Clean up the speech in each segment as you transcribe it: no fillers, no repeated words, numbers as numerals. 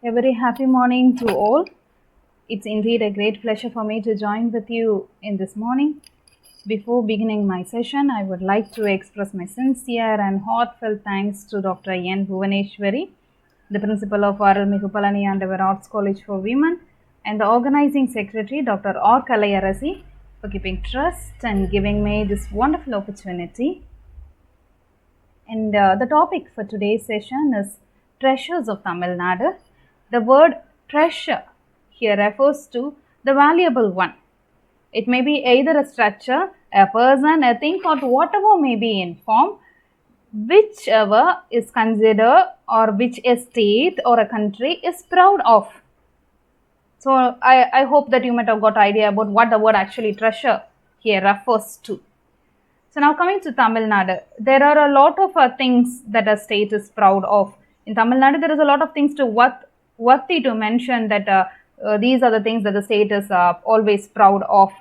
A very happy morning to all. It's indeed a great pleasure for me to join with you in this morning. Before beginning my session, I would like to express my sincere and heartfelt thanks to Dr. N. Bhuvaneshwari, the principal of Arulmigu Palani and our Arts College for Women, and the organizing secretary, Dr. Kalaiarasi, for keeping trust and giving me this wonderful opportunity. And the topic for today's session is Treasures of Tamilnadu. The word treasure here refers to the valuable one. It may be either a structure, a person, a thing, or whatever may be in form, whichever is considered or which a state or a country is proud of. So I hope that you might have got idea about what the word actually treasure here refers to. So now coming to Tamil Nadu, there are a lot of things that a state is proud of. In Tamil Nadu, there is a lot of things worthy to mention that these are the things that the state is always proud of.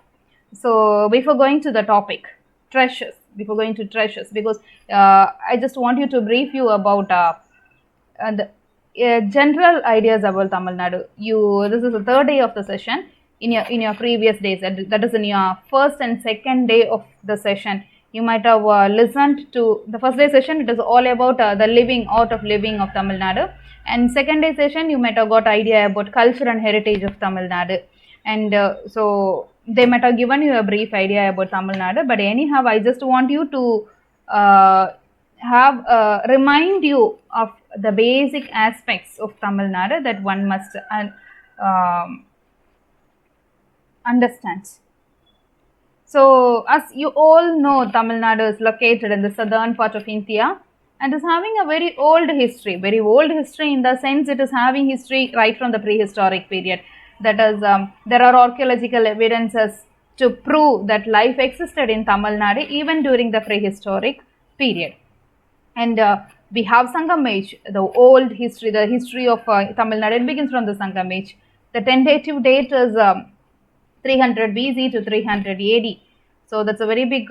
So before going to the topic, treasures, because I just want you to brief you about the general ideas about Tamil Nadu. This is the third day of the session. In your previous days, that is in your first and second day of the session, you might have listened to the first day session. It is all about the art of living of Tamil Nadu, and second day session you might have got idea about culture and heritage of Tamil Nadu, and so they might have given you a brief idea about Tamil Nadu. But anyhow, I just want you to remind you of the basic aspects of Tamil Nadu that one must understand. So, as you all know, Tamil Nadu is located in the southern part of India and is having a very old history in the sense it is having history right from the prehistoric period. That is, there are archaeological evidences to prove that life existed in Tamil Nadu even during the prehistoric period. And we have Sangam age, the old history, the history of Tamil Nadu. It begins from the Sangam age. The tentative date is 300 BC to 300 AD. So that's a very big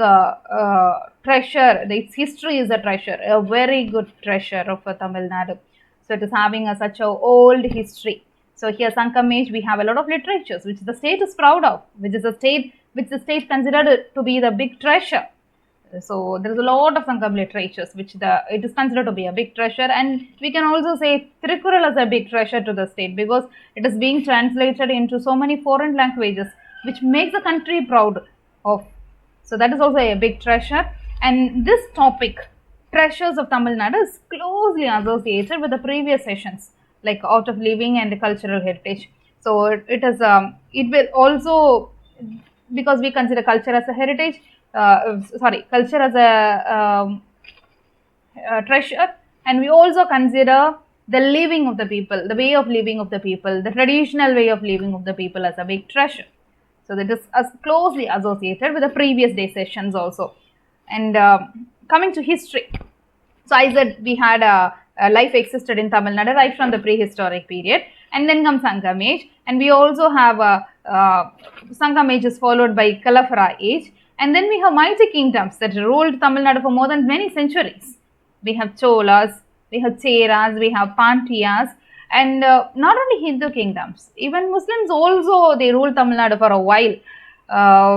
treasure. Its history is a treasure, a very good treasure of Tamil Nadu. So it is having such an old history. So here Sangam age, we have a lot of literatures which the state is proud of, which the state considered to be the big treasure. So there is a lot of Sangam literatures which it is considered to be a big treasure, and we can also say Tirukkural as a big treasure to the state because it is being translated into so many foreign languages which makes the country proud of. So that is also a big treasure, and this topic, treasures of Tamil Nadu, is closely associated with the previous sessions like art of living and cultural heritage. So it will also, because we consider culture as a heritage, culture as a treasure, and we also consider the living of the people, the way of living of the people, the traditional way of living of the people as a big treasure. So that is closely associated with the previous day sessions also. And coming to history, so I said we had a life existed in Tamil Nadu right from the prehistoric period, and then comes Sangam age, and we also have Sangam age is followed by Kalafara age, and then we have mighty kingdoms that ruled Tamil Nadu for more than many centuries. We have Cholas, we have Cheras, we have Pandyas, and not only Hindu kingdoms, even Muslims also, they ruled Tamil Nadu for a while.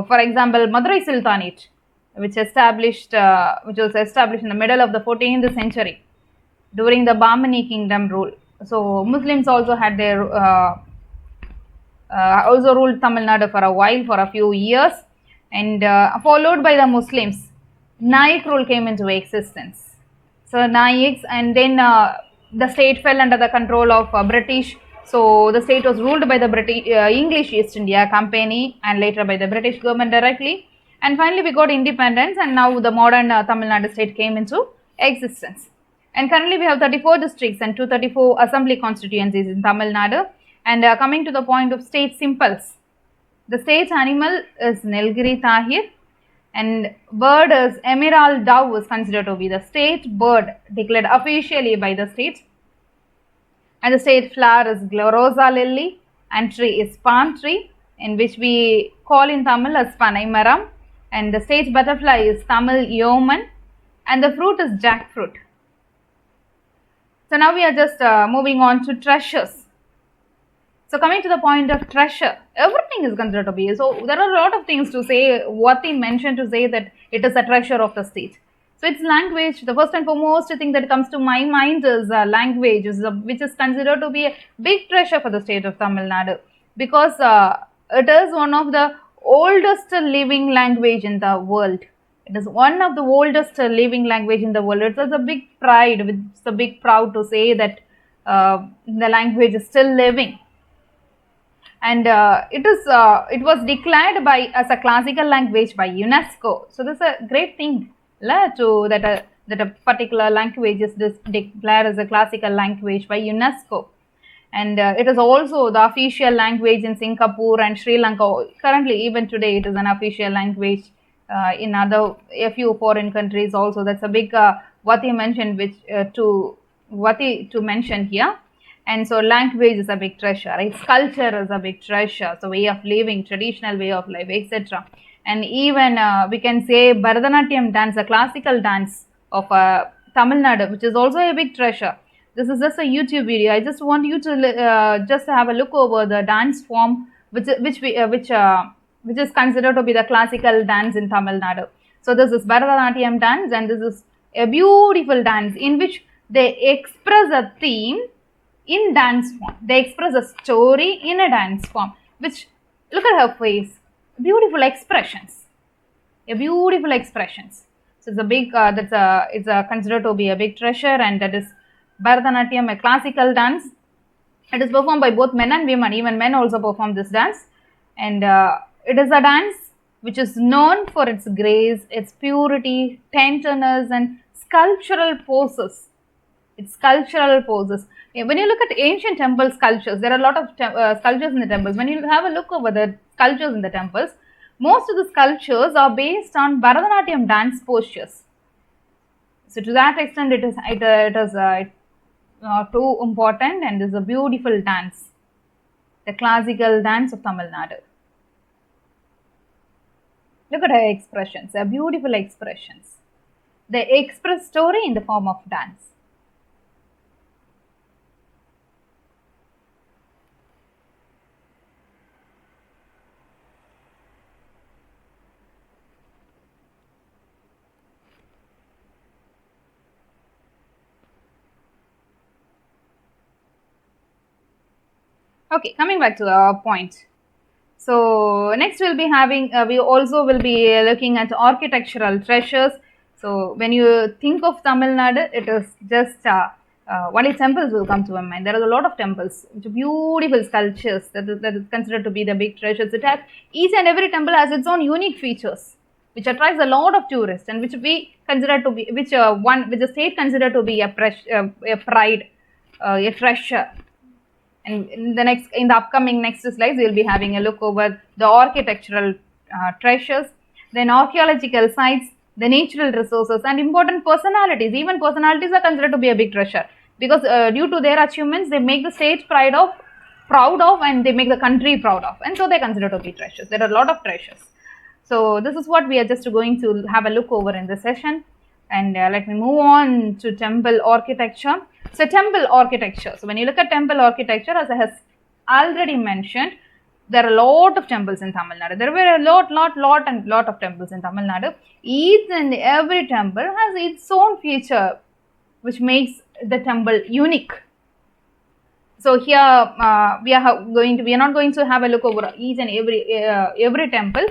For example, Madurai Sultanate, which was established in the middle of the 14th century during the Bahmani kingdom rule. So Muslims also had their also ruled Tamil Nadu for a while, for a few years, and followed by the Muslims, Naik rule came into existence. So Naiks, and then the state fell under the control of British. So the state was ruled by the English East India Company and later by the British government directly. And finally we got independence, and now the modern Tamil Nadu state came into existence. And currently we have 34 districts and 234 assembly constituencies in Tamil Nadu. And coming to the point of state symbols, the state animal is Nilgiri Tahir, and bird is emerald dove is considered to be the state bird declared officially by the state. And the state flower is Glorosa lily, and tree is palm tree, in which we call in Tamil as Panai Maram. And the state butterfly is Tamil Yeoman, and the fruit is jackfruit. So now we are just moving on to treasures. So coming to the point of treasure, everything is considered to be. So there are a lot of things to say, what they mentioned to say that it is a treasure of the state. So it's language. The first and foremost thing that comes to my mind is language, which is considered to be a big treasure for the state of Tamil Nadu, because it is one of the oldest living language in the world. It is one of the oldest living language in the world. It's a big pride, it's a big proud to say that the language is still living. And it was declared by as a classical language by UNESCO. So this is a great thing that a particular language is declared as a classical language by UNESCO. And it is also the official language in Singapore and Sri Lanka. Currently, even today, it is an official language in a few foreign countries also. That's a big what he mentioned, to mention here. And so language is a big treasure, right? Culture is a big treasure. So way of living, traditional way of life, etc. And even we can say Bharatanatyam dance, a classical dance of Tamil Nadu, which is also a big treasure. This is just a YouTube video. I just want you to just have a look over the dance form, which is considered to be the classical dance in Tamil Nadu. So this is Bharatanatyam dance, and this is a beautiful dance in which they express a theme in dance form. They express a story in a dance form, which, look at her face, beautiful expressions, beautiful expressions. So it's a big, it's considered to be a big treasure, and that is Bharatanatyam, a classical dance. It is performed by both men and women. Even men also perform this dance, and it is a dance which is known for its grace, its purity, tenderness, and sculptural poses. It's cultural poses. When you look at ancient temple sculptures, there are a lot of sculptures in the temples. When you have a look over the sculptures in the temples, most of the sculptures are based on Bharatanatyam dance postures. So to that extent, it is too important, and is a beautiful dance, the classical dance of Tamil Nadu. Look at her expressions, her beautiful expressions. They express story in the form of dance. Okay, coming back to our point. So next we'll be having, we also will be looking at architectural treasures. So when you think of Tamil Nadu, it is just only temples will come to my mind. There are a lot of temples, which are beautiful sculptures that is considered to be the big treasures. It has, each and every temple has its own unique features, which attracts a lot of tourists, and which we consider to be, which the state considered to be a pride, a treasure. And in the upcoming next slides, we'll be having a look over the architectural treasures, then archaeological sites, the natural resources, and important personalities. Even personalities are considered to be a big treasure, because due to their achievements, they make the state proud of, and they make the country proud of, and so they consider to be treasures. There are a lot of treasures. So this is what we are just going to have a look over in this session. And let me move on to temple architecture. So temple architecture. So when you look at temple architecture, as I have already mentioned, there are a lot of temples in Tamil Nadu. There were a lot of temples in Tamil Nadu. Each and every temple has its own feature, which makes the temple unique. So here we are not going to have a look over each and every temple.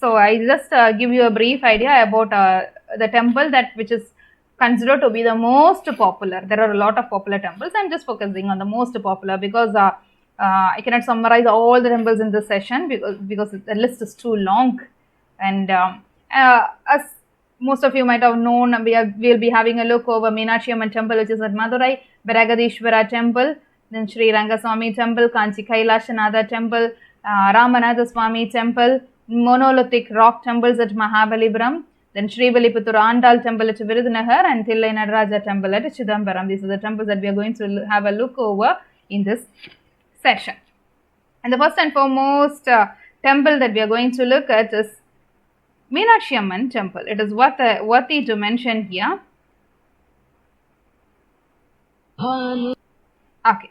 I just give you a brief idea about the temple which is considered to be the most popular. There are a lot of popular temples. I'm just focusing on the most popular, because I cannot summarize all the temples in this session, because the list is too long. And as most of you might have known, we'll be having a look over Meenakshi Amman temple, which is at Madurai, Baragadishwara temple, then Sri Rangaswamy temple, Kanchi Kailashanatha temple, Ramanatha Swami temple, monolithic rock temples at Mahabalipuram, then Sri Viliputtur Andal temple at Virudhunagar, and Thillai Nadaraja temple at Chidambaram. These are the temples that we are going to have a look over in this session. And the first and foremost temple that we are going to look at is Meenakshi Amman temple. It is worthy to mention here. Okay.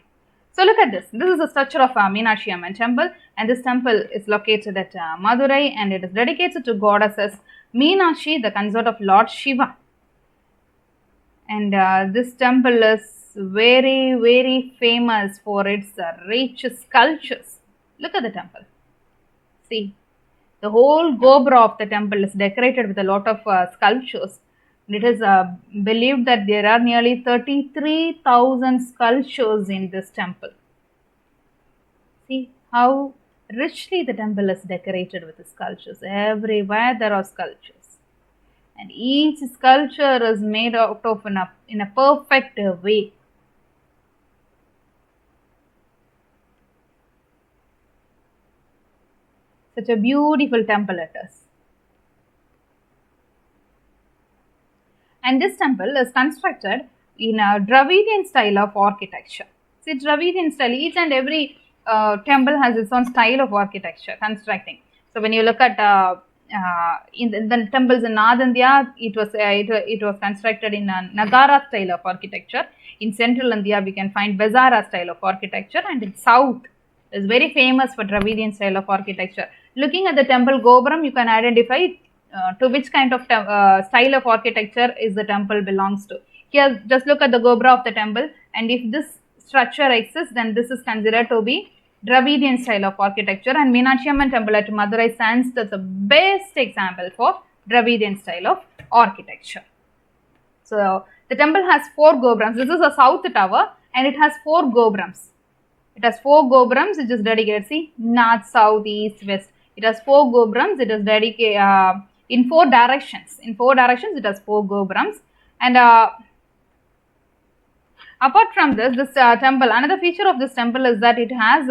So look at this. This is the structure of Meenakshi Amman temple, and this temple is located at Madurai, and it is dedicated to goddesses Meenakshi, the consort of Lord Shiva. And this temple is very, very famous for its rich sculptures. Look at the temple. See, the whole gobra of the temple is decorated with a lot of sculptures. It is believed that there are nearly 33,000 sculptures in this temple. See how richly the temple is decorated with the sculptures. Everywhere there are sculptures. And each sculpture is made out of in a perfect way. Such a beautiful temple it is. And this temple is constructed in a Dravidian style of architecture. See, Dravidian style, each and every temple has its own style of architecture constructing. So when you look at in the temples in North India, it was constructed in a Nagara style of architecture. In Central India, we can find Bezara style of architecture, and in South is very famous for Dravidian style of architecture. Looking at the temple Gopuram, you can identify to which kind of style of architecture is the temple belongs to. Here, just look at the gobra of the temple, and if this structure exists, then this is considered to be Dravidian style of architecture, and Meenakshi Amman temple at Madurai stands as the best example for Dravidian style of architecture. So, the temple has 4 gopurams. This is a south tower, and it has 4 gopurams. It has 4 gopurams, which is dedicated, see, north, south, east, west. It has 4 gopurams, it is dedicated in 4 directions. In 4 directions, it has 4 gopurams. And apart from this temple, another feature of this temple is that it has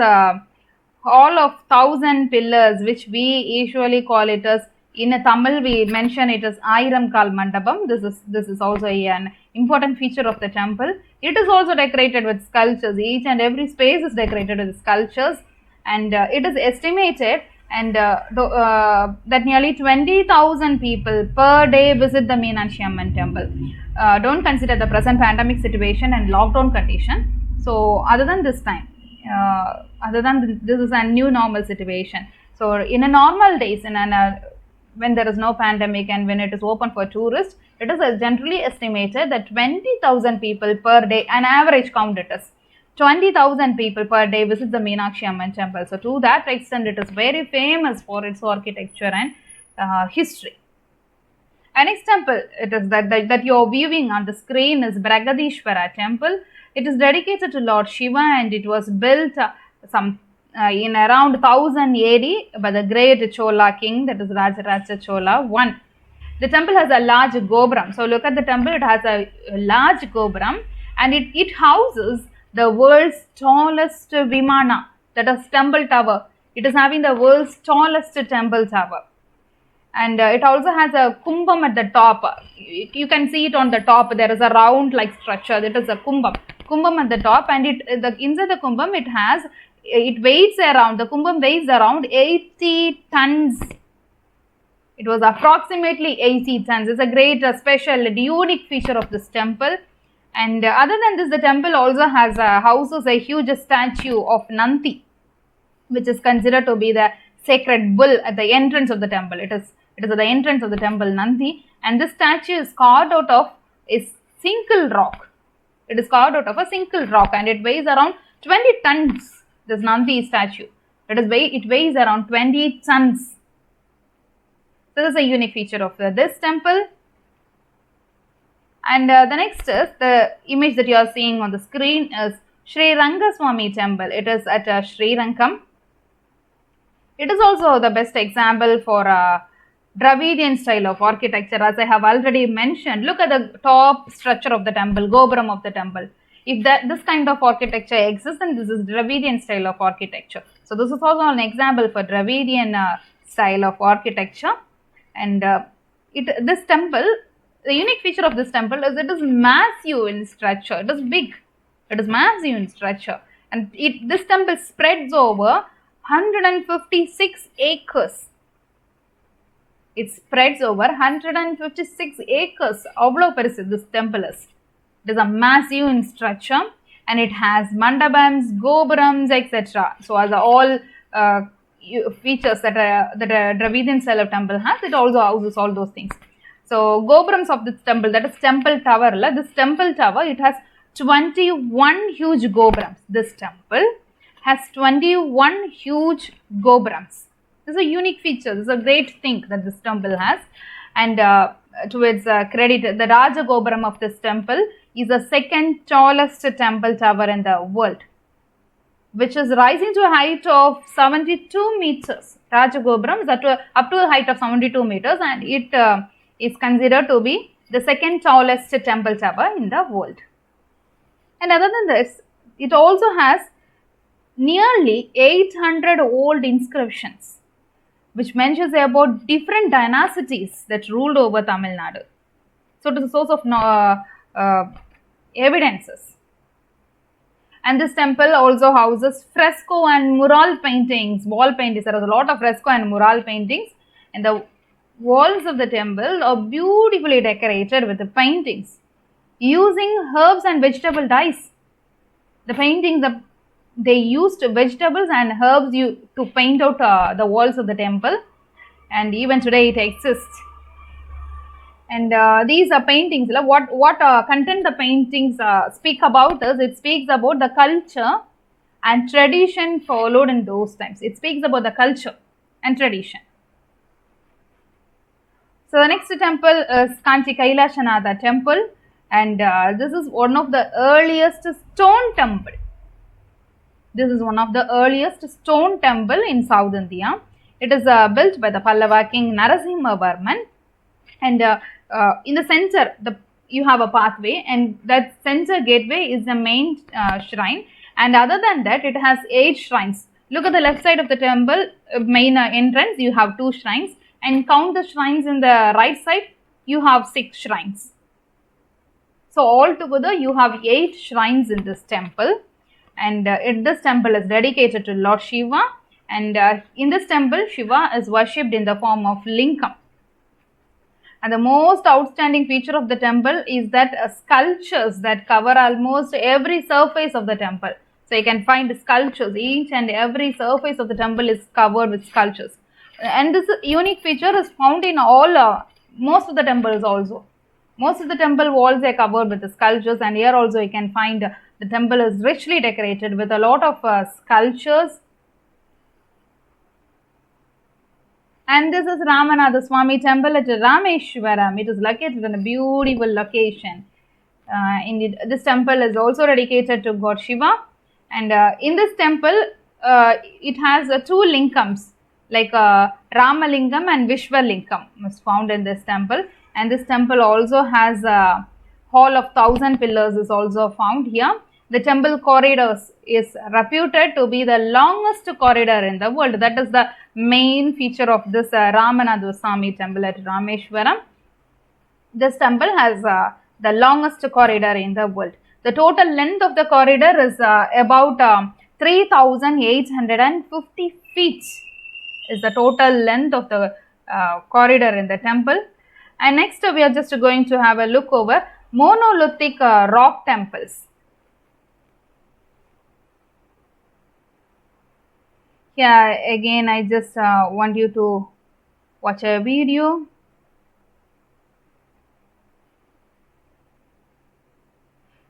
all of 1,000 pillars, which we usually call it as, in a Tamil we mention it as Airam Kal Mandapam. This is also an important feature of the temple. It is also decorated with sculptures. Each and every space is decorated with sculptures, and it is estimated that nearly 20,000 people per day visit the Meenakshi Amman temple. Don't consider the present pandemic situation and lockdown condition. So other than this time, this is a new normal situation. So in a normal days, when there is no pandemic and when it is open for tourists, it is generally estimated that 20,000 people per day, an average count it is, 20,000 people per day visit the Meenakshi Amman temple. So to that extent, it is very famous for its architecture and history. An next temple it is that you are viewing on the screen is Bragadishwara temple. It is dedicated to Lord Shiva, and it was built in around 1000 AD by the great Chola king, that is Rajaraja Chola I. The temple has a large gopuram. So look at the temple, it has a large gopuram, and it houses the world's tallest Vimana, that is temple tower. It is having the world's tallest temple tower. And it also has a kumbam at the top. You can see it on the top. There is a round like structure. That is a kumbam at the top, and inside the kumbam it weighs around, the kumbam weighs around 80 tons. It was approximately 80 tons. It's a great special unique feature of this temple. And other than this, the temple also houses a huge statue of Nandi, which is considered to be the sacred bull at the entrance of the temple. It is at the entrance of the temple, Nandi, and this statue is carved out of a single rock. It is carved out of a single rock, and it weighs around 20 tons. This Nandi statue, it weighs around 20 tons. So this is a unique feature of this temple. And the next is the image that you are seeing on the screen is Sri Rangaswamy temple. It is at Sri Rangam. It is also the best example for Dravidian style of architecture, as I have already mentioned. Look at the top structure of the temple, gopuram of the temple. If this kind of architecture exists, then this is Dravidian style of architecture. So this is also an example for Dravidian style of architecture. And this temple, the unique feature of this temple is it is massive in structure. It is big. It is massive in structure. And this temple spreads over 156 acres. It spreads over 156 acres. Avlo perusu this temple is. It is a massive in structure, and it has mandapams, gopurams, etc. So as all features that a Dravidian style of temple has, it also houses all those things. So gopurams of this temple, that is temple tower, this temple tower, it has 21 huge gopurams. This temple has 21 huge gopurams. This is a unique feature. This is a great thing that this temple has. And to its credit, the Raja Gopuram of this temple is the second tallest temple tower in the world, which is rising to a height of 72 meters. Raja Gopuram is up to a height of 72 meters, and it is considered to be the second tallest temple tower in the world. And other than this, it also has nearly 800 old inscriptions, which mentions about different dynasties that ruled over Tamil Nadu. So it is a source of evidences. And this temple also houses fresco and mural paintings, wall paintings. There is a lot of fresco and mural paintings, and the walls of the temple are beautifully decorated with the paintings using herbs and vegetable dyes. The paintings, they used vegetables and herbs to paint out the walls of the temple, and even today it exists. And these are paintings. What content the paintings speak about is, it speaks about the culture and tradition followed in those times. It speaks about the culture and tradition. So the next temple is Kanchi Kailashanatha temple, and this is one of the earliest stone temple. This is one of the earliest stone temple in South India. It is built by the Pallava king Narasimhavarman, and in the center you have a pathway, and that center gateway is the main shrine, and other than that it has 8 shrines. Look at the left side of the temple, main entrance, you have 2 shrines, and count the shrines in the right side, you have 6 shrines. So altogether you have 8 shrines in this temple, and this temple is dedicated to Lord Shiva, and in this temple Shiva is worshipped in the form of lingam. And the most outstanding feature of the temple is that sculptures that cover almost every surface of the temple. So you can find sculptures, each and every surface of the temple is covered with sculptures. And this unique feature is found in all, most of the temples also. Most of the temple walls are covered with the sculptures, and here also you can find the temple is richly decorated with a lot of sculptures. And this is Ramanatha Swami temple at Rameshwaram. It is located in a beautiful location. Indeed, this temple is also dedicated to God Shiva, and in this temple it has 2 lingams, like Ramalingam and Vishwalingam is found in this temple. And this temple also has a hall of 1,000 pillars is also found here. The temple corridors is reputed to be the longest corridor in the world. That is the main feature of this Ramanatha Swami temple at Rameshwaram. This temple has the longest corridor in the world. The total length of the corridor is about 3,850 feet is the total length of the corridor in the temple. And next we are just going to have a look over monolithic rock temples. Here again I just want you to watch a video.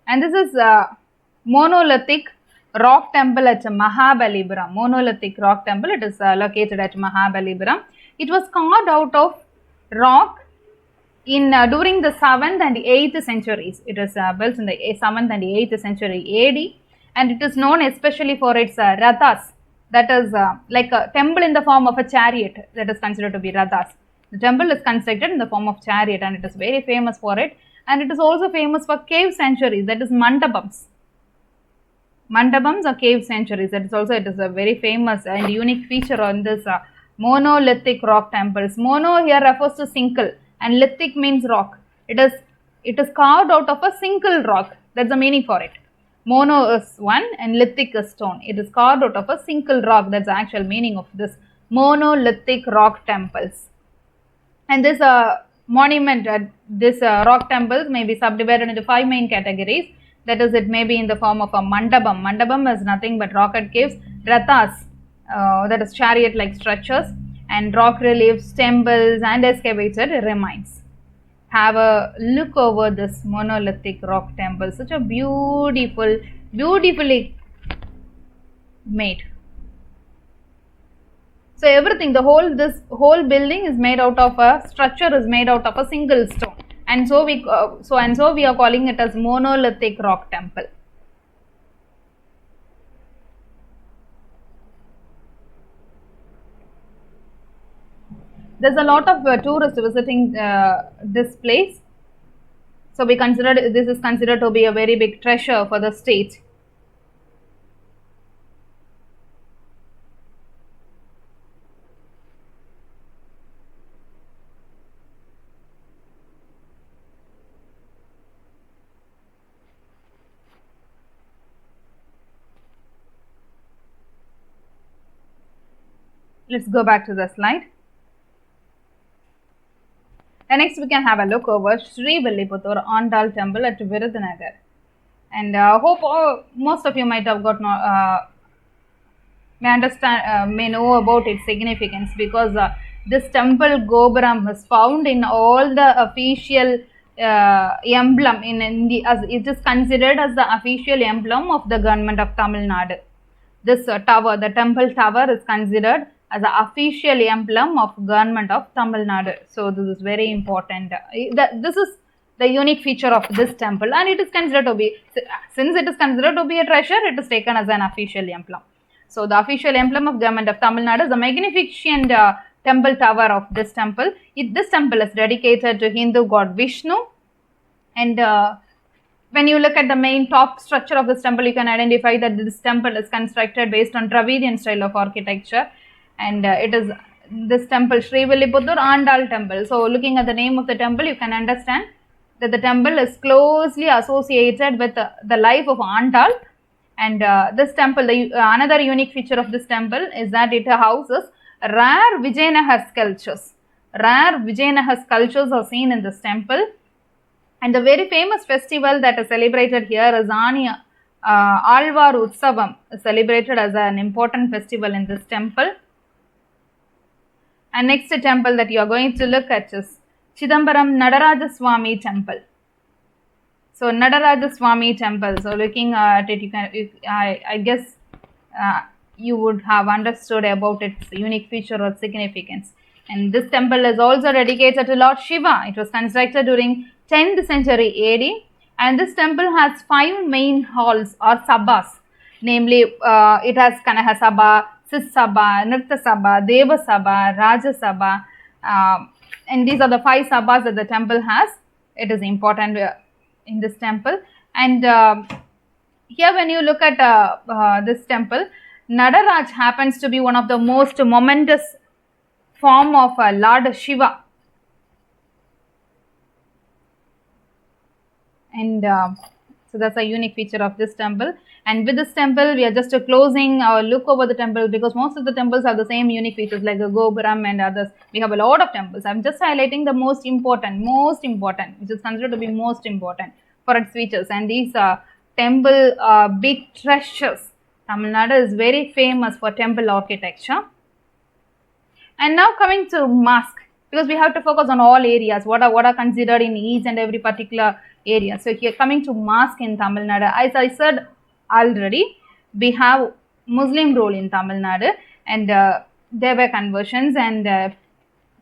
And this is monolithic rock temple at Mahabalipuram. Monolithic rock temple, it is located at Mahabalipuram. It was carved out of rock in during the 7th and 8th centuries. It is built in the 7th and 8th century AD, and it is known especially for its rathas, that is like a temple in the form of a chariot, that is considered to be rathas. The temple is constructed in the form of chariot, and it is very famous for it, and it is also famous for cave sanctuaries, that is mandapams. Mandapams are cave sanctuaries. That is also, it is a very famous and unique feature on this monolithic rock temples. Mono here refers to single, and lithic means rock. It is carved out of a single rock. That's the meaning for it. Mono is one and lithic is stone. It is carved out of a single rock. That's the actual meaning of this monolithic rock temples. And this monument, this rock temples may be subdivided into 5 main categories. That is, it may be in the form of a mandabam. Mandabam is nothing but rocket caves, rathas, that is chariot-like structures, and rock reliefs, temples, and excavated remains. Have a look over this monolithic rock temple. Such a beautifully made. So everything, this whole building is made out of a structure, is made out of a single stone, and so we are calling it as monolithic rock temple. There's a lot of tourists visiting this place, so this is considered to be a very big treasure for the state. Let's go back to the slide. And next we can have a look over Sri Villiputtur Andal temple at Virudhunagar. And hope most of you might have got may know about its significance, because this temple Gopuram is found in all the official emblem as it is considered as the official emblem of the government of Tamil Nadu. This tower, the temple tower, is considered as the official emblem of government of Tamil Nadu. So this is very important. This is the unique feature of this temple, and it is considered to be, since it is considered to be a treasure, it is taken as an official emblem. So the official emblem of government of Tamil Nadu is the magnificent temple tower of this temple. This temple is dedicated to Hindu god Vishnu, and when you look at the main top structure of this temple, you can identify that this temple is constructed based on Dravidian style of architecture, and it is this temple Sri Villiputtur Andal temple. So looking at the name of the temple, you can understand that the temple is closely associated with the life of Andal. And this temple, another unique feature of this temple is that it houses rare Vijayanagar sculptures. Rare Vijayanagar sculptures are seen in this temple. And the very famous festival that is celebrated here is Alvar Utsavam, celebrated as an important festival in this temple. And next temple that you are going to look at is Chidambaram Nadaraja Swami temple. So Nadaraja Swami temple. So looking at it, I guess you would have understood about its unique feature or significance. And this temple is also dedicated to Lord Shiva. It was constructed during 10th century AD, and this temple has 5 main halls or sabhas. Namely, it has Kanaha Sabha, Sis Sabha, Nritta Sabha, Deva Sabha, Raja Sabha, and these are the 5 sabhas that the temple has. It is important in this temple. And here when you look at this temple, Nadaraj happens to be one of the most momentous form of Lord Shiva. And so that's a unique feature of this temple. And with this temple, we are just closing our look over the temple, because most of the temples have the same unique features like the Gopuram and others. We have a lot of temples. I'm just highlighting the most important, which is considered to be most important for its features. And these temple big treasures. Tamil Nadu is very famous for temple architecture. And now coming to mosque, because we have to focus on all areas, what are considered in each and every particular area. So here coming to mosque in Tamil Nadu, as I said already, we have Muslim rule in Tamil Nadu, and there were conversions, and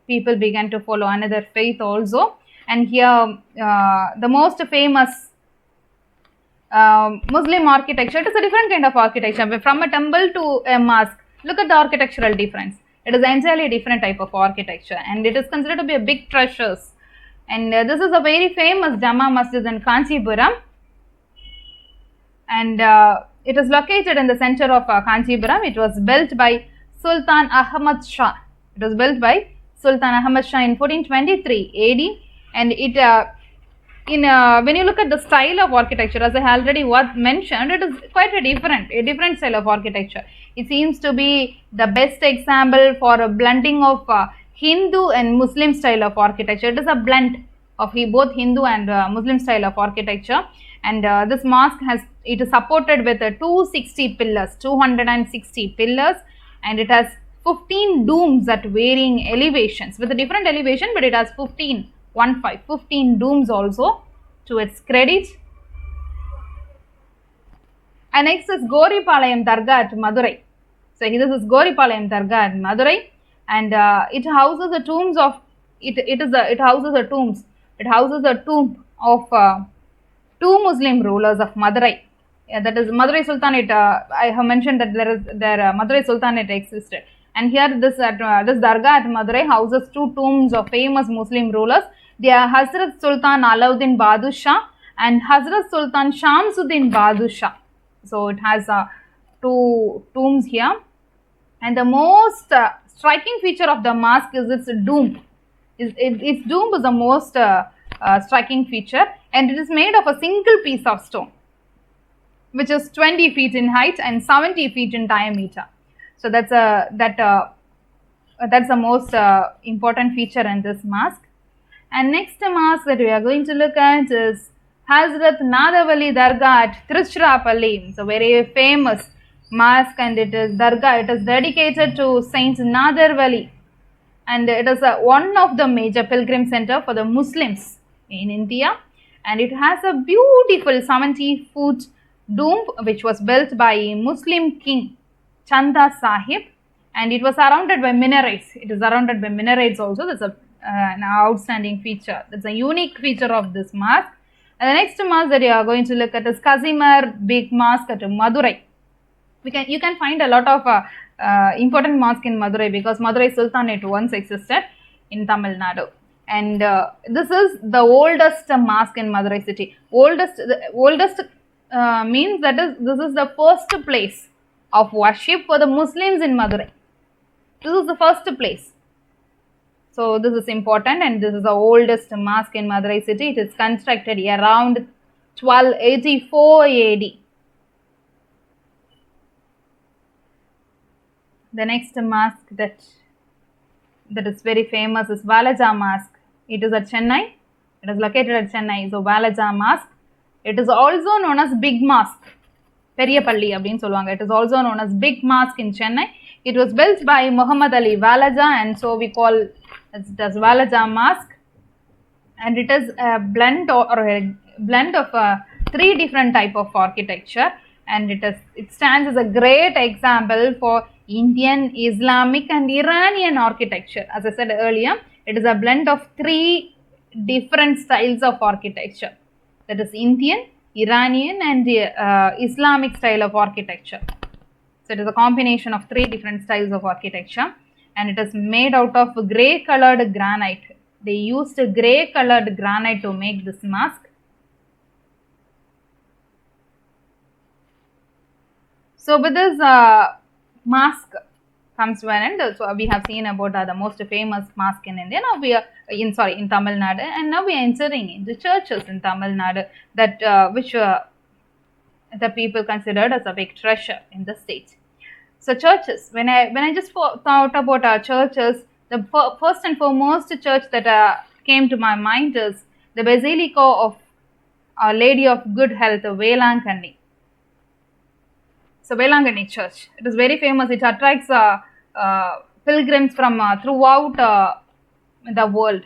people began to follow another faith also. And here the most famous Muslim architecture, it is a different kind of architecture. From a temple to a mosque, look at the architectural difference. It is entirely different type of architecture, and it is considered to be a big treasures. And this is a very famous Jama Masjid in Kanchipuram, and it is located in the center of Kanchipuram. It was built by Sultan Ahmad Shah. It was built by Sultan Ahmad Shah in 1423 AD, and it when you look at the style of architecture, as I already mentioned, it is quite a different style of architecture. It seems to be the best example for a blending of Hindu and Muslim style of architecture. It is a blend of both Hindu and Muslim style of architecture. and this mosque it is supported with 260 pillars, 260 pillars, and it has 15 domes at varying elevations with a different elevation, but it has 15 domes also to its credit. And next is Goripalayam Dargah at Madurai. So this is Goripalayam Dargah at Madurai, and it houses the tombs of it houses the tombs. It houses the tomb of two Muslim rulers of Madurai. That is Madurai Sultanate. I have mentioned that there Madurai Sultanate existed, and here this Dargah at Madurai houses two tombs of famous Muslim rulers. They are Hazrat Sultan Alauddin Badshah and Hazrat Sultan Shamsuddin Badshah. So it has two tombs here, and the most striking feature of the mosque is its dome. Its dome is the most striking feature, and it is made of a single piece of stone, which is 20 feet in height and 70 feet in diameter. So that's the most important feature in this mosque. And next mosque that we are going to look at is Hazrat Nadavali Dargah at Tiruchirappalli. It's a very famous mosque, and it is Dargah. It is dedicated to Saint Nadarvali, and it is one of the major pilgrim center for the Muslims in India, and it has a beautiful 70-foot dome which was built by Muslim king Chanda Sahib, and it was surrounded by minarets. It is surrounded by minarets also. That's an outstanding feature. That's a unique feature of this mosque. And the next mosque that you are going to look at is Kazimar Big Mosque at Madurai. You can find a lot of important mosque in Madurai, because Madurai Sultanate once existed in Tamilnadu, and this is the oldest mosque in Madurai city. Oldest means that this is the first place of worship for the Muslims in Madurai. This is the first place. So this is important, and this is the oldest mosque in Madurai city. It is constructed around 1284 AD. The next mosque that is very famous is Valaja Mosque. It is at Chennai. It is located at Chennai. So Valaja Mosque. It is also known as Big Mosque. Periyapalli அப்படின்னு சொல்லுவாங்க. It is also known as Big Mosque in Chennai. It was built by Muhammad Ali Valaja, and so we call it as Valaja Mosque. And it is a blend of three different type of architecture, and it stands as a great example for Indian, Islamic and Iranian architecture. As I said earlier, it is a blend of three different styles of architecture. That is Indian, Iranian and Islamic style of architecture. So it is a combination of three different styles of architecture, and it is made out of grey colored granite. They used grey colored granite to make this mosque. So with this mosque comes to an end. So we have seen about the most famous mosque in India. Now we are in Tamil Nadu, and now we are entering into churches in Tamil Nadu that which the people considered as a big treasure in the state. So churches, when I just thought about our churches, the first and foremost church that came to my mind is the Basilica of Our Lady of Good Health, Velankanni. So Velankanni Church, it is very famous. It attracts pilgrims from throughout the world.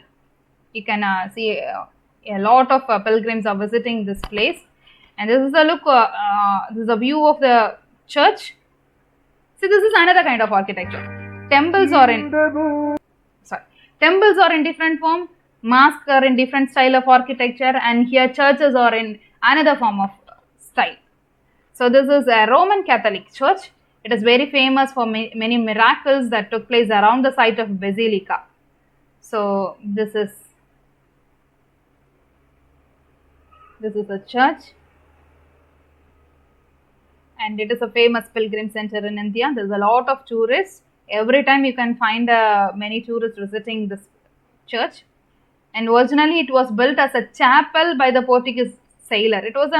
You can see a lot of pilgrims are visiting this place, and this is a look. This is a view of the church. See, this is another kind of architecture. Temples are in different form. Mosques are in different style of architecture, and here churches are in another form of style. So this is a Roman Catholic church. It is very famous for many miracles that took place around the site of Basilica. So this is a church, and it is a famous pilgrim center in India. There is a lot of tourists. Every time you can find many tourists visiting this church. And originally it was built as a chapel by the Portuguese sailor. It was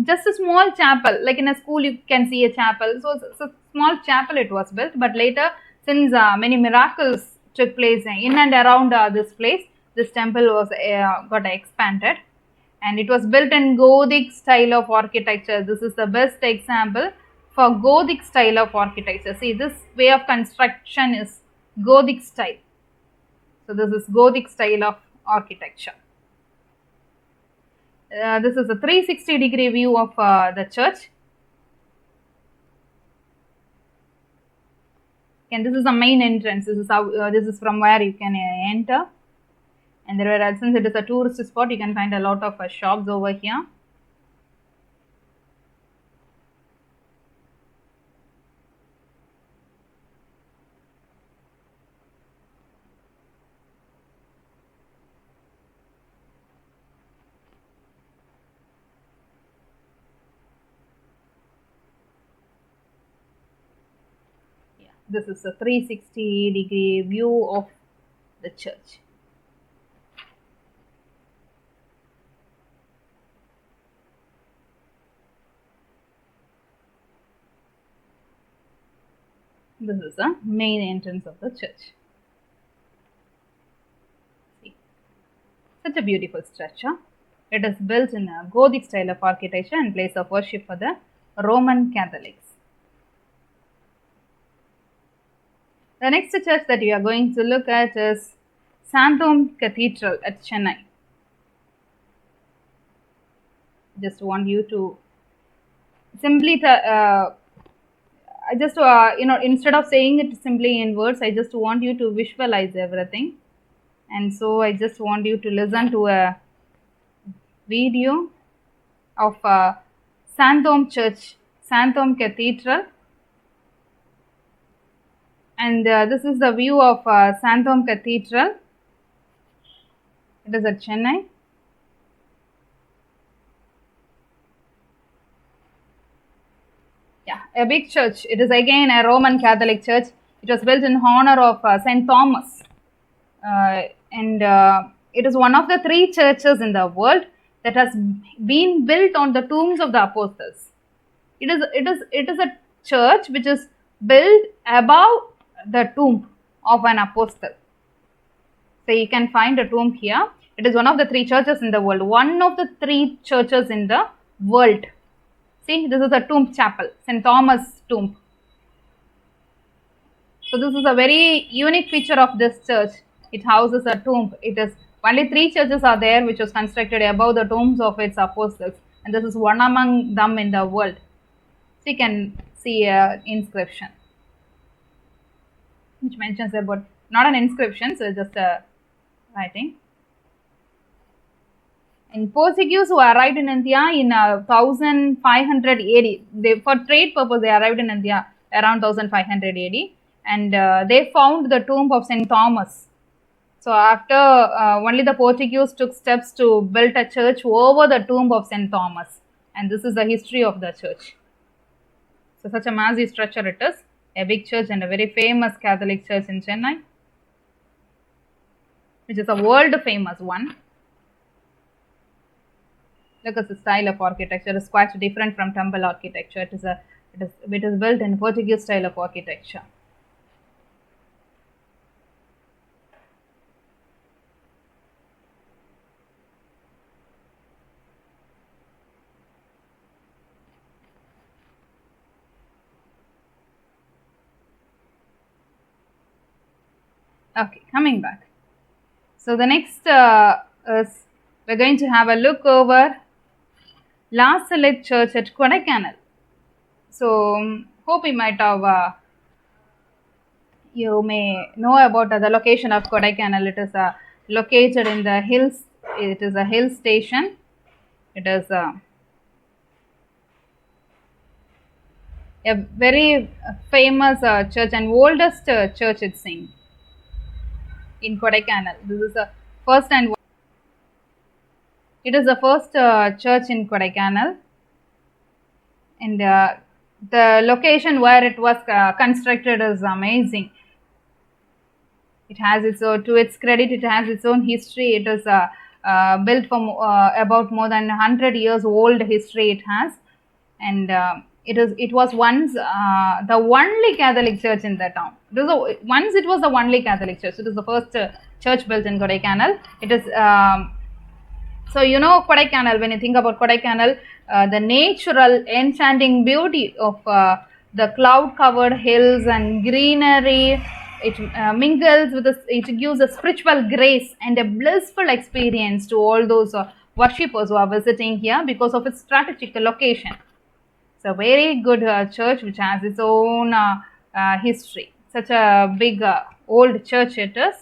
just a small chapel, like in a school you can see a chapel. So it's a small chapel it was built, but later, since many miracles took place in and around this place, this temple was got expanded. and it was built in Gothic style of architecture. This is the best example for Gothic style of architecture. See, this way of construction is Gothic style. So this is Gothic style of architecture. This is a 360-degree view of the church. And this is the main entrance. This is how. This is from where you can enter. And there are, since it is a tourist spot, you can find a lot of shops over here. This is a 360-degree view of the church. This is the main entrance of the church. See, such a beautiful structure. It is built in a Gothic style of architecture and place of worship for the Roman Catholics. The next church that we are going to look at is Santom Cathedral at Chennai. Just want you to simply, instead of saying it simply in words, I just want you to visualize everything. And so I just want you to listen to a video of Santom Church, Santom Cathedral. And this is the view of Santom Cathedral. It is at Chennai. Yeah, a big church. It is again a Roman Catholic church. It was built in honor of Saint Thomas. And it is one of the 3 churches in the world that has been built on the tombs of the apostles. It is a church which is built above the tomb of an apostle. So you can find a tomb here. It is one of the 3 churches in the world. One of the 3 churches in the world. See, this is a tomb chapel, St. Thomas tomb. So this is a very unique feature of this church. It houses a tomb. It is only 3 churches are there which was constructed above the tombs of its apostles, and this is one among them in the world. So you can see an inscription which mentions about, not an inscription, so just a writing. In Portuguese who arrived in India in 1500 AD. For trade purpose they arrived in India around 1500 AD, and they found the tomb of St. Thomas. So after only the Portuguese took steps to build a church over the tomb of St. Thomas, and this is the history of the church. So such a massive structure it is, a big church and a very famous Catholic church in Chennai, which is a world famous one. Look at the style of architecture. It is quite different from temple architecture. It is built in Portuguese style of architecture. Okay, coming back. So the next is we're going to have a look over La Salette Church at Kodaikanal. So hope you might have you may know about the location of Kodaikanal. It is located in the hills. It is a hill station. It is a very famous church and oldest church it's in Kodaikanal. This is the first and it is the first church in Kodaikanal, and the location where it was constructed is amazing. It has its own, to its credit, it has its own history. It is built from about more than 100 years old history it has, and it was once the only Catholic church in the town. Once it was the only Catholic church. It is the first church built in Kodaikanal. It is So, Kodaikanal, when you think about Kodaikanal, the natural enchanting beauty of the cloud-covered hills and greenery, it mingles with it gives a spiritual grace and a blissful experience to all those worshippers who are visiting here because of its strategic location. It's a very good church which has its own history. Such a big old church it is.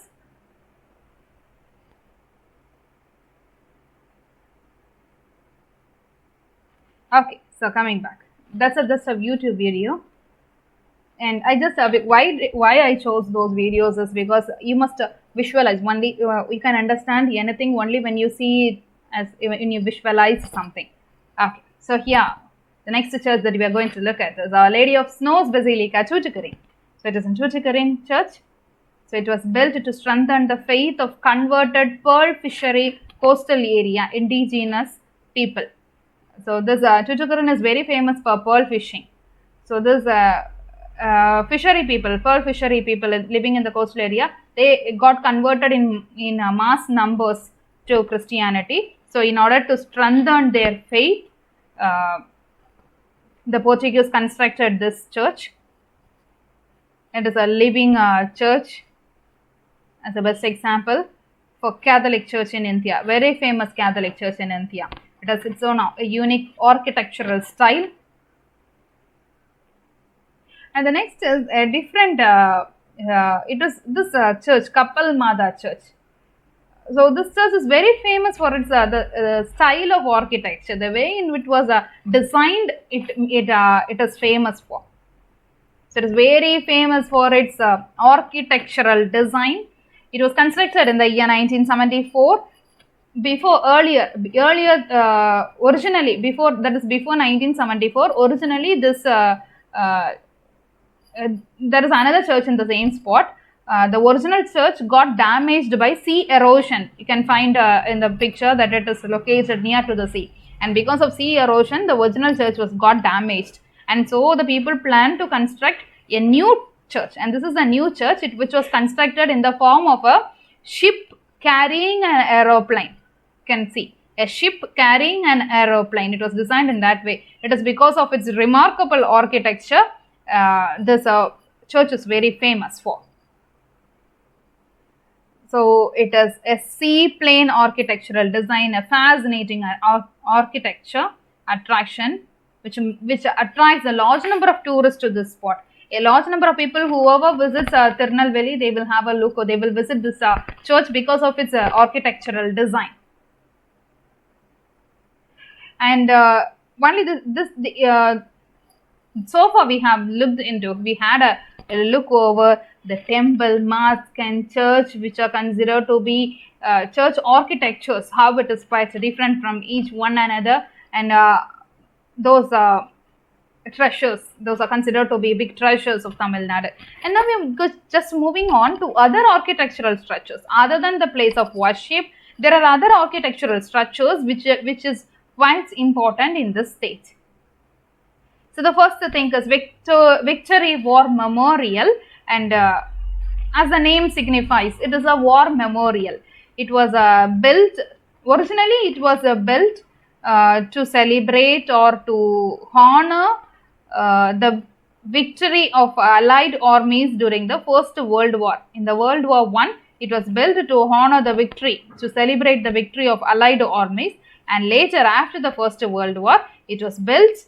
Okay, so coming back, that's just a YouTube video, and I just why I chose those videos is because you must visualize only. You can understand anything only when you see it as when you visualize something. Okay, so here the next church that we are going to look at is Our Lady of Snows Basilica, Tuticorin. So it is in Tuticorin Church. So it was built to strengthen the faith of converted pearl fishery coastal area indigenous people. So this Tuticorin is very famous for pearl fishing. So this fishery people, pearl fishery people living in the coastal area, they got converted in mass numbers to Christianity. So in order to strengthen their faith, the Portuguese constructed this church. It is a living church as a best example for Catholic Church in India, very famous Catholic Church in India. It has its own unique architectural style. And the next is a different, it is this church, Kapal Mada Church. So this church is very famous for its the style of architecture, the way in which it was designed. It is famous for. So it is very famous for its architectural design. It was constructed in the year 1974. Originally, before 1974, originally this there is another church in the same spot. The original church got damaged by sea erosion. You can find in the picture that it is located near to the sea. And because of sea erosion, the original church got damaged. And so the people planned to construct a new church. And this is a new church which was constructed in the form of a ship carrying an aeroplane. You can see a ship carrying an aeroplane. It was designed in that way. It is because of its remarkable architecture this church is very famous for. So it is a seaplane architectural design, a fascinating architecture attraction which attracts a large number of tourists to this spot. A large number of people, whoever visits Tirunelveli, they will have a look or they will visit this church because of its architectural design. And so far we have looked into, we had a look over the temple, mosque and church, which are considered to be church architectures, how it is quite different from each one another, and those treasures, those are considered to be big treasures of Tamil Nadu. And now we are just moving on to other architectural structures. Other than the place of worship, there are other architectural structures which is quite important in this state. So the first thing is Victory War Memorial, and as the name signifies, it is a war memorial. It was built, originally it was built to celebrate or to honor the victory of Allied armies during the First World War. In the World War I, it was built to honor the victory, to celebrate the victory of Allied armies, and later after the First World War, it was built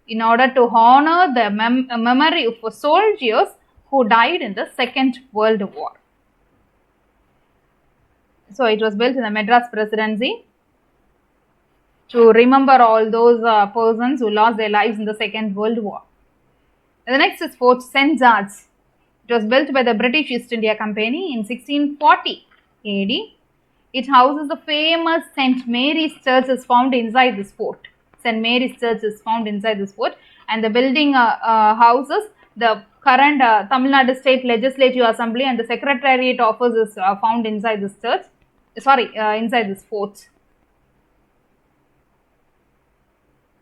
in order to honor the memory of soldiers who died in the Second World War. So it was built in the Madras Presidency to remember all those persons who lost their lives in the Second World War. And the next is Fort St. George. It was built by the British East India Company in 1640 AD. It houses the famous St. Mary's Church is found inside this fort. St. Mary's Church is found inside this fort, and the building houses the current Tamil Nadu State Legislative Assembly, and the Secretariat office is found inside this church. Inside this fort.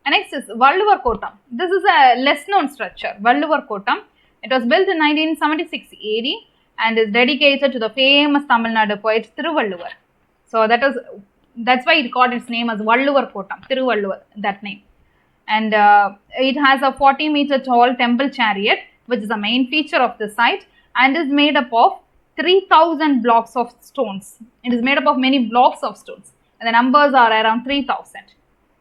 And next is Valluvar Kotam. This is a less known structure, Valluvar Kotam. It was built in 1976 AD and is dedicated to the famous Tamil Nadu poet Thiruvalluvar. So that is that's why it got its name as Valluvar Kotam, Thiruvalluvar, that name. And it has a 40-meter tall temple chariot, which is the main feature of the site, and is made up of 3,000 blocks of stones. It is made up of many blocks of stones, and the numbers are around 3,000.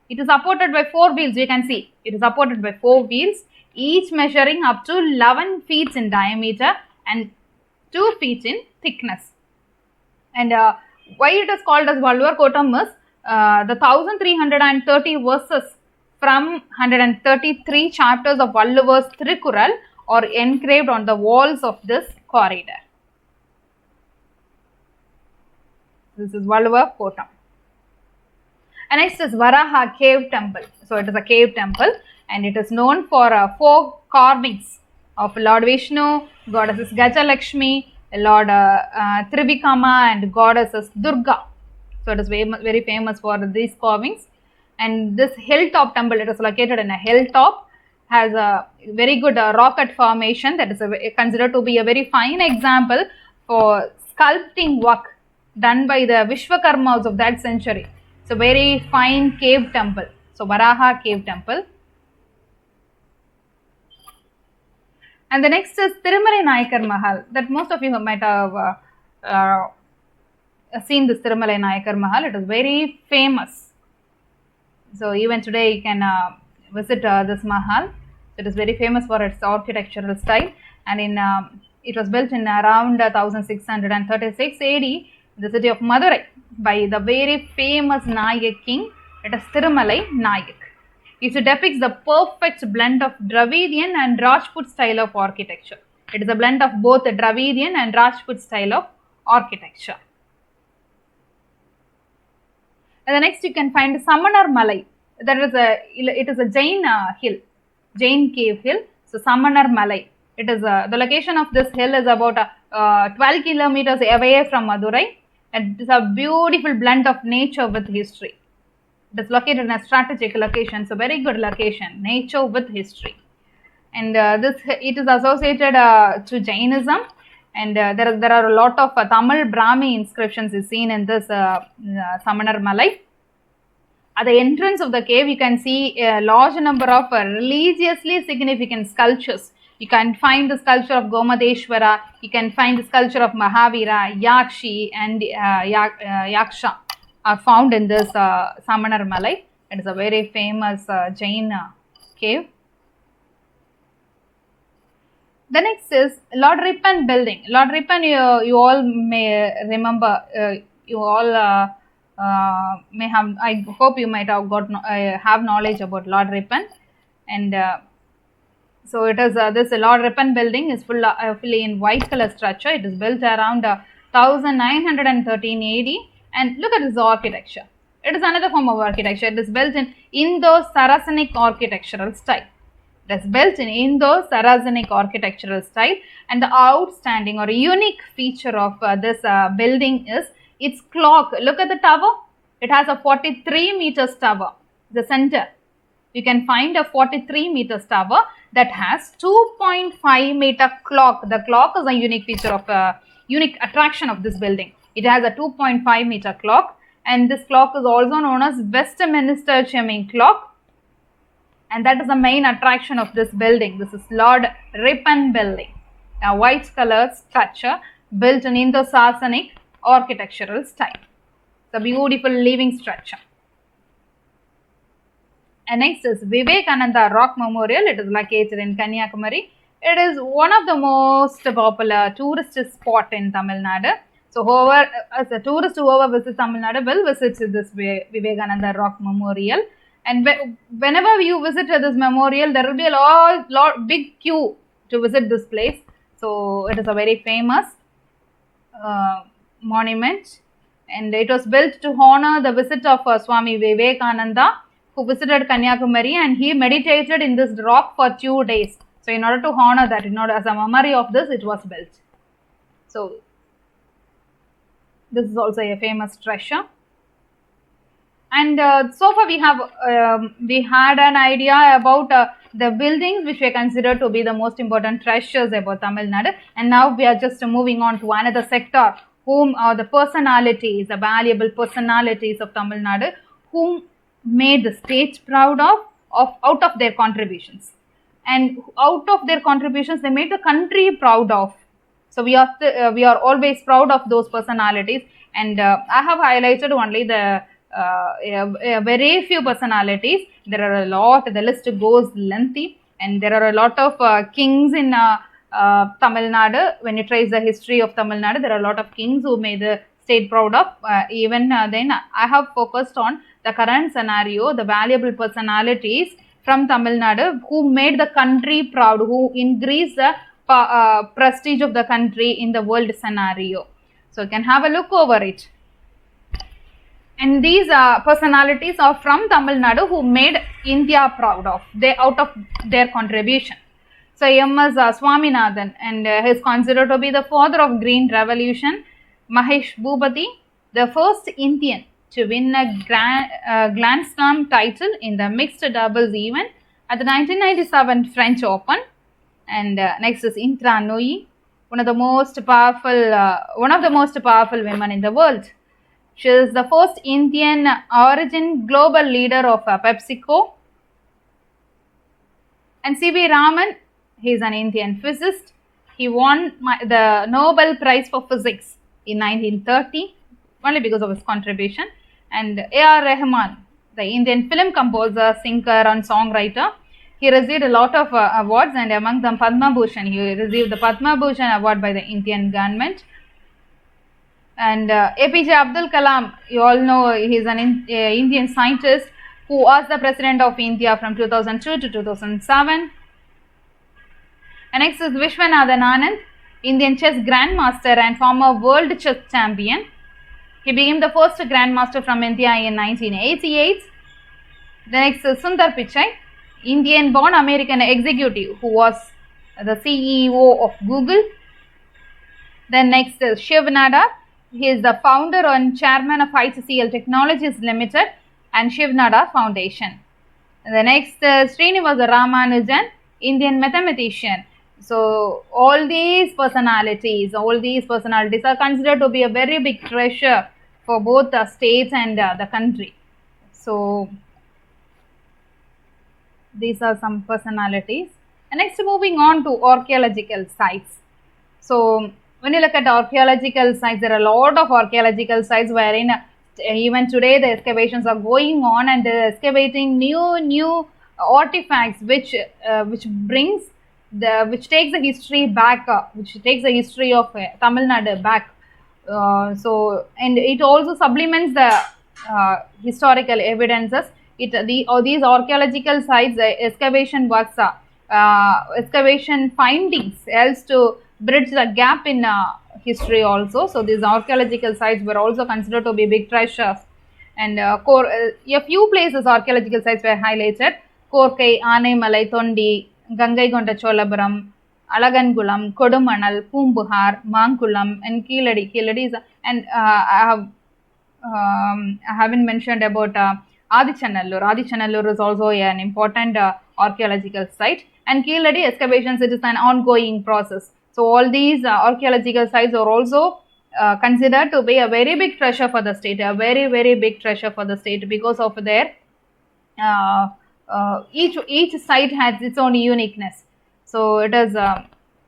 It is supported by 4 wheels. You can see it is supported by 4 wheels, each measuring up to 11 feet in diameter and 2 feet in thickness. And why it is called as Valluvar Kotam is the 1330 verses from 133 chapters of Valluvar's Thirukkural are engraved on the walls of this corridor. This is Valluvar Kotam. And next is Varaha Cave Temple. So it is a cave temple, and it is known for 4 carvings of Lord Vishnu, goddesses Gajalakshmi, Lord Trivikama, and goddesses Durga. So it is very famous for these carvings. And this hilltop temple, it is located in a hilltop, has a very good rocket formation that is considered to be a very fine example for sculpting work done by the Vishwakarmas of that century. So very fine cave temple. So Varaha Cave Temple. And the next is Thirumalai Nayakar Mahal, that most of you might have seen this Thirumalai Nayakar Mahal. It is very famous. So even today you can visit this Mahal. It is very famous for its architectural style, and it was built in around 1636 AD in the city of Madurai by the very famous Nayak king. It is Thirumalai Nayak. It depicts the perfect blend of Dravidian and Rajput style of architecture. It is a blend of both the Dravidian and Rajput style of architecture. And the next you can find Samanar Malai. It is a Jain hill, Jain cave hill. So Samanar Malai. It is the location of this hill is about 12 kilometers away from Madurai. And it is a beautiful blend of nature with history. It is located in a strategic location, so very good location, nature with history. And it is associated to Jainism, and there are a lot of Tamil Brahmi inscriptions is seen in this Samanar Malai. At the entrance of the cave, you can see a large number of religiously significant sculptures. You can find the sculpture of Gomadeshwara, you can find the sculpture of Mahavira, Yakshi, and Yaksha are found in this Samanar Malai. It is a very famous Jain cave. The next is Lord Ripon building. Lord Ripon, you all may remember, you all may have, I hope you might have have knowledge about Lord Ripon. And so it is this Lord Ripon building is fully in white color structure. It is built around 1913 AD. And look at this architecture. It is another form of architecture. It is built in Indo-Saracenic architectural style. It is built in Indo-Saracenic architectural style, and the outstanding or unique feature of this building is its clock. Look at the tower. It has a 43 meters tower. The center, you can find a 43 meters tower that has 2.5 meter clock. The clock is a unique feature of unique attraction of this building. It has a 2.5 meter clock, and this clock is also known as Westminster Chiming clock, and that is the main attraction of this building. This is Lord Ripon building, a white color structure built in Indo-Saracenic architectural style. It's a beautiful living structure. And next is Vivekananda Rock Memorial. It is located in Kanyakumari. It is one of the most popular tourist spot in Tamil Nadu. So whoever, as a tourist, whoever visits Tamil Nadu will visit this Vivekananda Rock Memorial. And whenever you visit this memorial, there will be a big queue to visit this place. So it is a very famous monument, and it was built to honor the visit of Swami Vivekananda, who visited Kanyakumari, and he meditated in this rock for 2 days. So in order to honor that, in order as a memory of this, it was built. So this is also a famous treasure. And so far we had an idea about the buildings which we consider to be the most important treasures about Tamil Nadu, and now we are just moving on to another sector whom are the personalities, the valuable personalities of Tamil Nadu, whom made the state proud of out of their contributions. And out of their contributions, they made the country proud of. So we are always proud of those personalities. And I have highlighted only the very few personalities. There are a lot. The list goes lengthy, and there are a lot of kings in Tamil Nadu. When you trace the history of Tamil Nadu, there are a lot of kings who made the state proud of. Even then, I have focused on the current scenario, the valuable personalities from Tamil Nadu who made the country proud, who increased the prestige of the country in the world scenario. So you can have a look over it. And these personalities are from Tamil Nadu who made India proud of, out of their contribution. So M.S. Swaminathan, and he is considered to be the father of Green Revolution. Mahesh Bhubati, the first Indian to win a Grand Slam title in the mixed doubles event at the 1997 French Open. And next is Indra Nooyi, one of the most powerful women in the world. She is the first Indian origin global leader of PepsiCo. And C.V. Raman, he is an Indian physicist. He won the Nobel Prize for Physics in 1930, only because of his contribution. And A.R. Rahman, the Indian film composer, singer and songwriter, he received a lot of awards, and among them Padma Bhushan. He received the Padma Bhushan award by the Indian government. And APJ Abdul Kalam, you all know, he is an Indian scientist who was the president of India from 2002 to 2007. And next is Vishwanathan Anand, Indian chess grandmaster and former world chess champion. He became the first grandmaster from India in 1988. The next is Sundar Pichai, Indian-born American executive who was the CEO of Google. Then next is Shiv Nadar. He is the founder and chairman of ICCL Technologies Limited and Shiv Nadar Foundation. And the next is Srinivasa Ramanujan, Indian mathematician. So all these personalities are considered to be a very big treasure for both the states and the country. So these are some personalities. And next, moving on to archaeological sites. So when you look at archaeological sites, there are a lot of archaeological sites wherein even today the excavations are going on, and they're excavating new artifacts which takes the history back, which takes the history of Tamil Nadu back. And it also supplements the historical evidences. These archaeological sites, the excavation works, excavation findings helps to bridge the gap in history also. So these archaeological sites were also considered to be big treasures. And a few places archaeological sites were highlighted: Korkai, Aanaimalai, Tondi, Gangaikonda Cholapuram, Alagangulam, Kodumanal, Poompuhar, Mankulam, and Keeladi. And I haven't mentioned about Adichanallur. Adichanallur is also an important archaeological site. And Keeladi excavations, it is an ongoing process. So all these archaeological sites are also considered to be a very big treasure for the state, a very big treasure for the state, because of their each site has its own uniqueness. So it is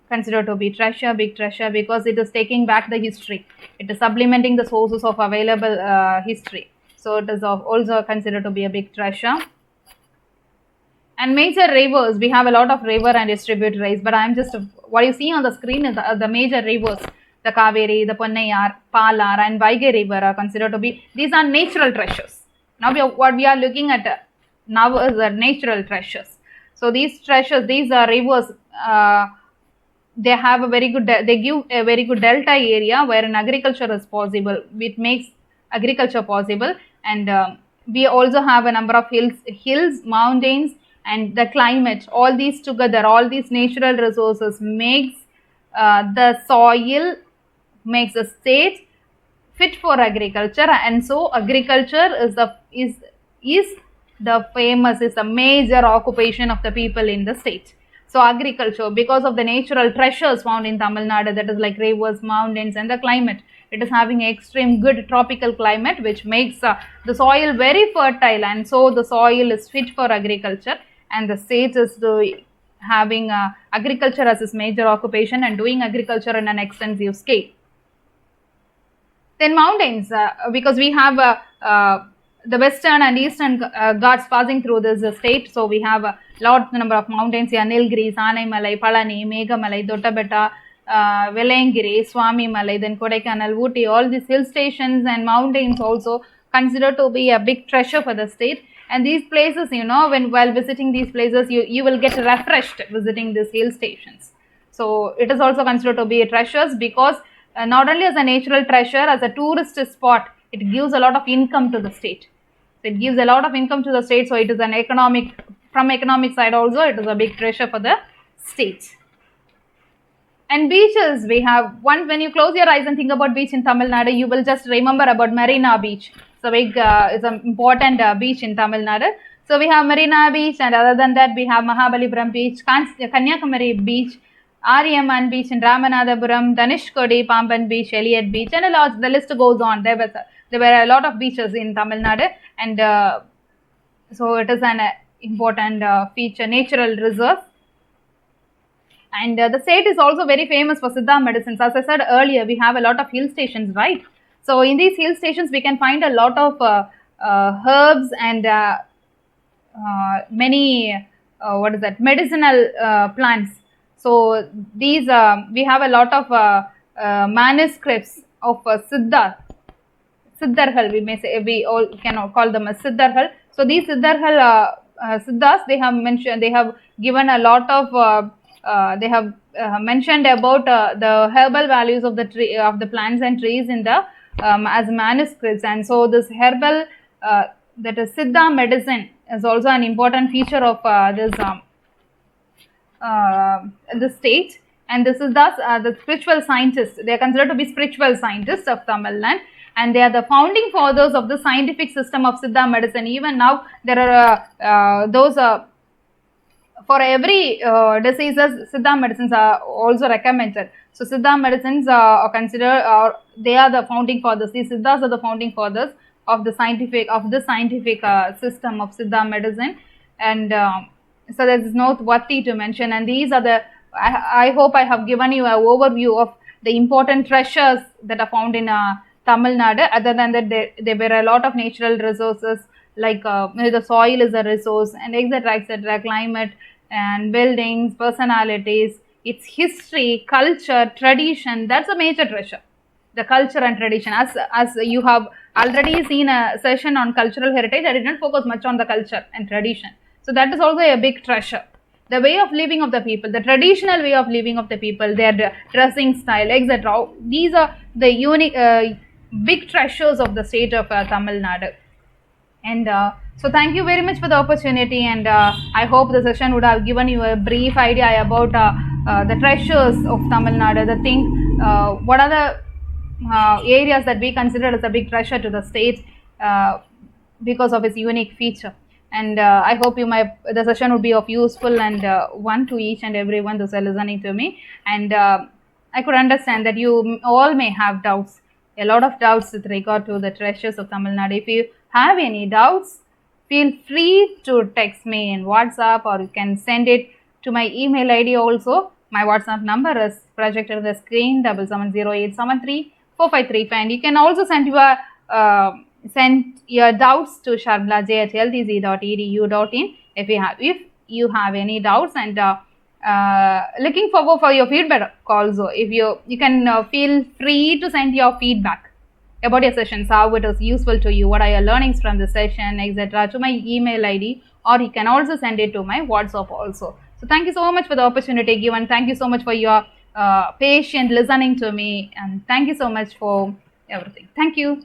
considered to be big treasure, because it is taking back the history. It is supplementing the sources of available history. So it is also considered to be a big treasure. And major rivers, we have a lot of river and tributaries, but I'm just, what you see on the screen is the major rivers. The Kaveri, the Ponnayar, Palar, and Vaigai river are considered to be, these are natural treasures. Now what we are looking at now is the natural treasures. So these treasures, these are rivers, they have a very good, they give a very good delta area wherein agriculture is possible. It makes agriculture possible. And we also have a number of hills, mountains, and the climate. All these together, all these natural resources makes the soil, makes the state fit for agriculture. And so agriculture is the major occupation of the people in the state. So agriculture, because of the natural treasures found in Tamil Nadu, that is like rivers, mountains, and the climate, It is having extreme good tropical climate, which makes the soil very fertile, and so the soil is fit for agriculture, and the state is having agriculture as its major occupation and doing agriculture in an extensive scale. Then mountains, because we have the western and eastern Ghats passing through this state, so we have a large number of mountains here: Nilgiris, Anaimalai, Palani, Meghamalai, Dotabetta, Velangiri, Swami Malai, then Kodaikanal, Ooty. All these hill stations and mountains also considered to be a big treasure for the state. And these places, while visiting these places, you will get refreshed visiting these hill stations. So it is also considered to be a treasures, because not only as a natural treasure, as a tourist spot, it gives a lot of income to the state. So it gives a lot of income to the state. So it is an from economic side also, it is a big treasure for the state. And beaches, we have, once when you close your eyes and think about beach in Tamil Nadu, you will just remember about Marina Beach. So it's an important beach in Tamil Nadu. So we have Marina Beach, and other than that, we have Mahabalipuram Beach, Kanyakumari Beach, Ariyaman Beach in Ramanathapuram, Dhanishkodi, Pamban Beach, Elliot Beach, and the list goes on. There were a lot of beaches in Tamil Nadu, and so it is an important feature, natural reserve. And the state is also very famous for Siddha medicines. As I said earlier, we have a lot of hill stations, right? So in these hill stations, we can find a lot of herbs and many medicinal plants. So these we have a lot of manuscripts of Siddharhal. We all can call them as Siddharhal. So these Siddharhal Siddhas, they have given a lot of they have mentioned about the herbal values of the plants and trees in the as manuscripts. And so this herbal, that is Siddha medicine, is also an important feature of the state. And this is thus the spiritual scientists. They are considered to be spiritual scientists of Tamil Nadu, and they are the founding fathers of the scientific system of Siddha medicine. Even now, there are those for every diseases, Siddha medicines are also recommended. So Siddha medicines are considered, they are the founding fathers. These Siddhas are the founding fathers of the scientific system of Siddha medicine, and so that is noteworthy to mention. And these are the, I hope I have given you an overview of the important treasures that are found in Tamil Nadu. Other than that, there were a lot of natural resources, like the soil is a resource, and etc., climate and buildings, personalities, its history, culture, tradition. That's a major treasure, the culture and tradition. As you have already seen a session on cultural heritage, I did not focus much on the culture and tradition. So that is also a big treasure. The way of living of the people, the traditional way of living of the people, their dressing style, etc. These are the unique, big treasures of the state of Tamil Nadu. And so thank you very much for the opportunity, and I hope the session would have given you a brief idea about the treasures of Tamil Nadu, what are the areas that we consider as a big treasure to the state because of its unique feature. And I hope the session would be of useful and one to each and everyone those are listening to me. And I could understand that you all may have doubts, a lot of doubts with regard to the treasures of Tamil Nadu. If you have any doubts, feel free to text me in WhatsApp, or you can send it to my email ID also. My WhatsApp number is projected on the screen, 7708734535. And you can also send your doubts to sharmila@healthyz.edu.in if you have any doubts. And looking forward for your feedback also. If you can feel free to send your feedback about your sessions, how it was useful to you, what are your learnings from the session, etc., to my email ID, or you can also send it to my WhatsApp also. So thank you so much for the opportunity given. Thank you so much for your patient listening to me, and thank you so much for everything. Thank you.